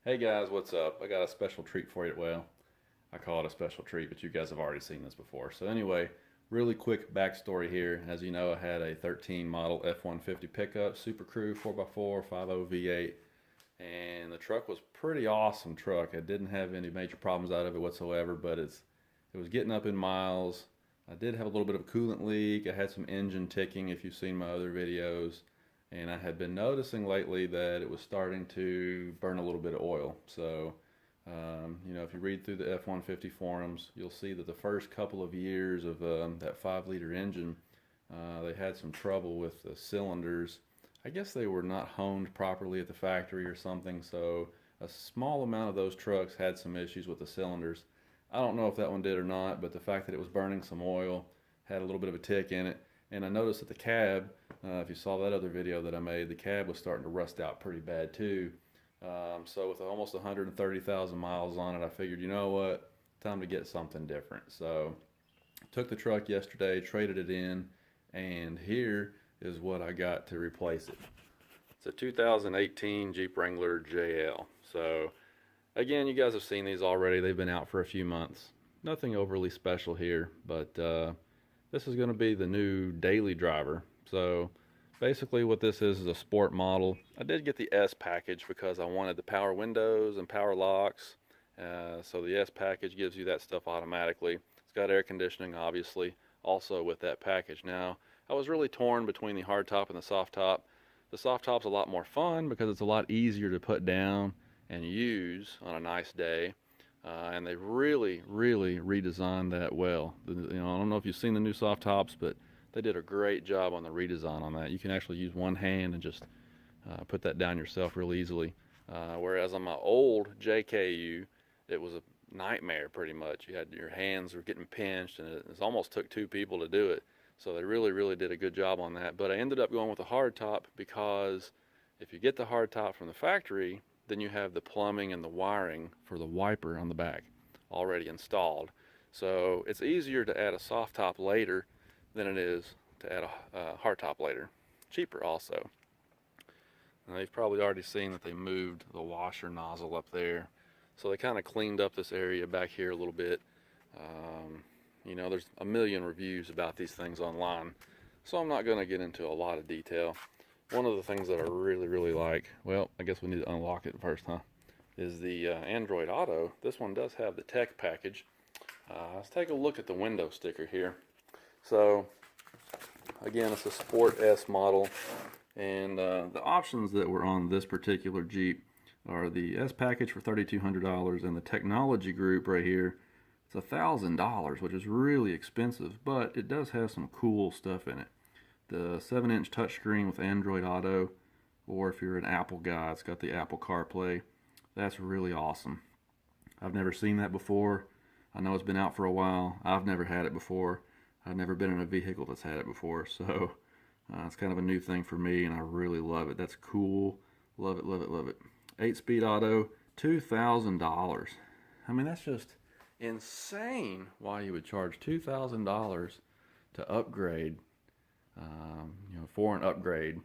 Hey guys, what's up? I got a special treat for you. Well, I call it a special treat, but you guys have already seen this before. So anyway, really quick backstory here. As you know, I had a 13 model F-150 pickup, Super Crew 4x4, 5.0 V8, and the truck was pretty awesome truck. I didn't have any major problems out of it whatsoever, but it was getting up in miles. I did have a little bit of a coolant leak. I had some engine ticking if you've seen my other videos. And I had been noticing lately that it was starting to burn a little bit of oil. So, if you read through the F-150 forums, you'll see that the first couple of years of that 5-liter engine, they had some trouble with the cylinders. I guess they were not honed properly at the factory or something, so a small amount of those trucks had some issues with the cylinders. I don't know if that one did or not, but the fact that it was burning some oil, had a little bit of a tick in it, and I noticed that the cab, if you saw that other video that I made, the cab was starting to rust out pretty bad too. So with almost 130,000 miles on it, I figured, you know what, time to get something different. So took the truck yesterday, traded it in, and here is what I got to replace it. It's a 2018 Jeep Wrangler JL. So again, you guys have seen these already. They've been out for a few months. Nothing overly special here, but this is going to be the new daily driver. So basically what this is a sport model. I did get the S package because I wanted the power windows and power locks. So the S package gives you that stuff automatically. It's got air conditioning, obviously, also with that package. Now, I was really torn between the hard top and the soft top. The soft top's a lot more fun because it's a lot easier to put down and use on a nice day. And they really, really redesigned that well. I don't know if you've seen the new soft tops, but they did a great job on the redesign on that. You can actually use one hand and just put that down yourself real easily. Whereas on my old JKU, it was a nightmare pretty much. Your hands were getting pinched, and it almost took two people to do it. So they really, really did a good job on that. But I ended up going with a hard top because if you get the hard top from the factory, then you have the plumbing and the wiring for the wiper on the back already installed. So it's easier to add a soft top later than it is to add a hard top later. Cheaper also. Now you've probably already seen that they moved the washer nozzle up there. So they kind of cleaned up this area back here a little bit. There's a million reviews about these things online, so I'm not going to get into a lot of detail. One of the things that I really, really like, well, I guess we need to unlock it first, huh? Is the Android Auto. This one does have the tech package. Let's take a look at the window sticker here. So, again, it's a Sport S model, and the options that were on this particular Jeep are the S package for $3,200 and the technology group right here. It's $1,000, which is really expensive, but it does have some cool stuff in it. The 7-inch touchscreen with Android Auto, or if you're an Apple guy, it's got the Apple CarPlay. That's really awesome. I've never seen that before. I know it's been out for a while. I've never had it before. I've never been in a vehicle that's had it before, so it's kind of a new thing for me, and I really love it. That's cool. Love it, love it, love it. 8-speed auto, $2,000. I mean, that's just insane why you would charge $2,000 to upgrade, for an upgrade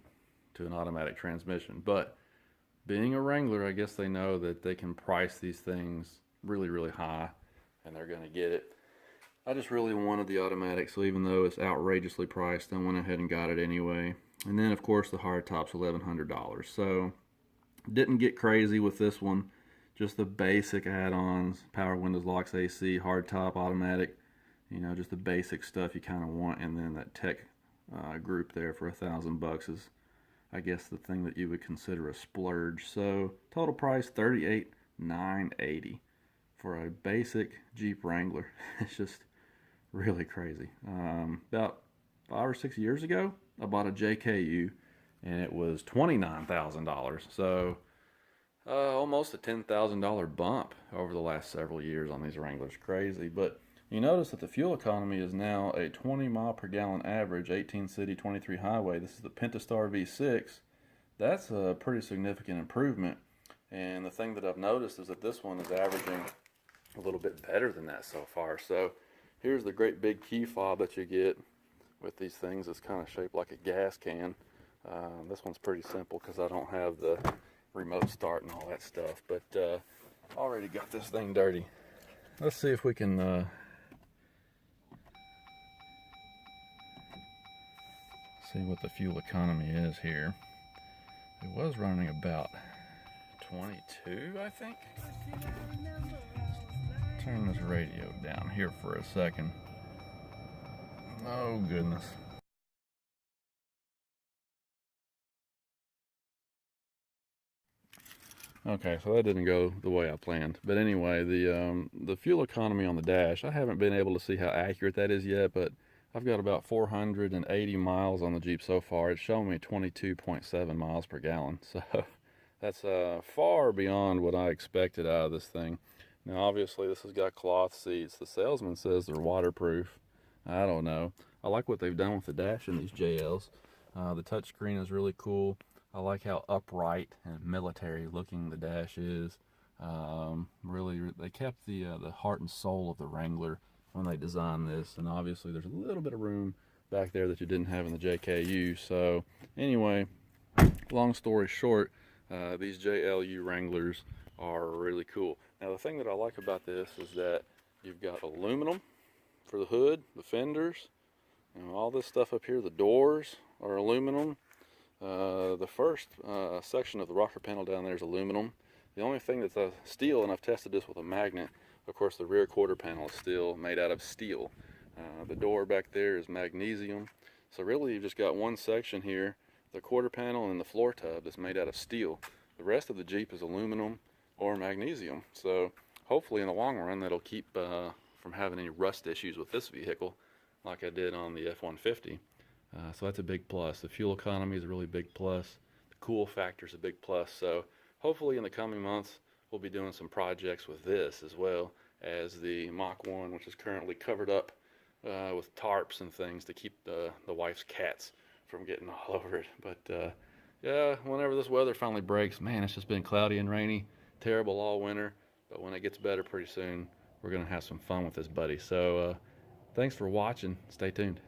to an automatic transmission. But being a Wrangler, I guess they know that they can price these things really, really high, and they're going to get it. I just really wanted the automatic, so even though it's outrageously priced, I went ahead and got it anyway. And then, of course, the hard top's $1,100. So, didn't get crazy with this one. Just the basic add-ons, power windows, locks, AC, hard top, automatic. Just the basic stuff you kind of want. And then that tech group there for $1,000 is, I guess, the thing that you would consider a splurge. So, total price $38,980 for a basic Jeep Wrangler. It's just really crazy. About 5 or 6 years ago, I bought a JKU, and it was $29,000. So almost a $10,000 bump over the last several years on these Wranglers. Crazy. But you notice that the fuel economy is now a 20 mile per gallon average, 18 city, 23 highway. This is the Pentastar V6. That's a pretty significant improvement. And the thing that I've noticed is that this one is averaging a little bit better than that so far. So here's the great big key fob that you get with these things. It's kind of shaped like a gas can. This one's pretty simple because I don't have the remote start and all that stuff, but already got this thing dirty. Let's see if we can see what the fuel economy is here. It was running about 22, I think. Turn this radio down here for a second. Oh goodness. Okay, so that didn't go the way I planned. But anyway, the fuel economy on the dash, I haven't been able to see how accurate that is yet, but I've got about 480 miles on the Jeep so far. It's showing me 22.7 miles per gallon. So that's far beyond what I expected out of this thing. Now, obviously, this has got cloth seats. The salesman says they're waterproof. I don't know. I like what they've done with the dash in these JLs. The touchscreen is really cool. I like how upright and military looking the dash is. Really, they kept the heart and soul of the Wrangler when they designed this, and obviously there's a little bit of room back there that you didn't have in the JKU. So anyway, long story short, these JLU Wranglers are really cool. Now the thing that I like about this is that you've got aluminum for the hood, the fenders, and all this stuff up here. The doors are aluminum. The first section of the rocker panel down there is aluminum. The only thing that's steel, and I've tested this with a magnet, of course the rear quarter panel is still made out of steel. The door back there is magnesium. So really you've just got one section here, the quarter panel and the floor tub, that's made out of steel. The rest of the Jeep is aluminum or magnesium. So hopefully in the long run that'll keep from having any rust issues with this vehicle like I did on the F-150. So that's a big plus. The fuel economy is a really big plus. The cool factor is a big plus. So hopefully in the coming months we'll be doing some projects with this as well as the Mach 1, which is currently covered up with tarps and things to keep the wife's cats from getting all over it. But yeah, whenever this weather finally breaks, man, it's just been cloudy and rainy, terrible all winter. But when it gets better pretty soon, we're going to have some fun with this buddy. So thanks for watching. Stay tuned.